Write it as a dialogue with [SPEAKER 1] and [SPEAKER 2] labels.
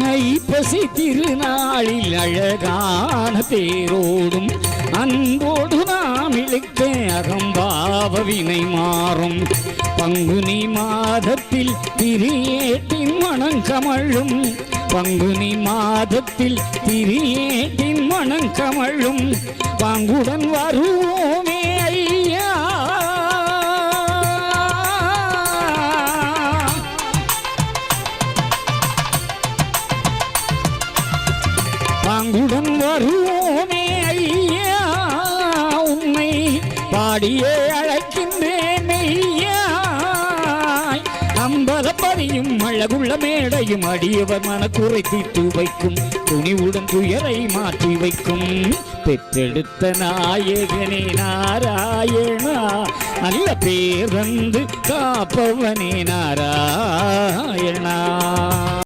[SPEAKER 1] ஐப்பசி திருநாளில் அழகான தேரோடும் அன்போடு நாம் இழுக்க அகம்பாவ வினை மாறும். பங்குனி மாதத்தில் திரியேட்டின் மணங்கமழும். பங்குனி மாதத்தில் திரியேட்டின் மணங்கமழும். பங்குடன் வருவோமே ஐயா. பங்குடன் வருவோமே ஐயா. உன்னை பாடியே அழைக்கின்றேன் ஐயா. அம்பலப்பதியும் அழகுள்ள மேடையும் அடியவர் மனக்குறை தீர்த்து வைக்கும். துணிவுடன் துயரை மாற்றி வைக்கும். பெற்றெடுத்த நாயகனே நாராயணா, நல்ல பேர் வந்து காப்பவனே நாராயணா.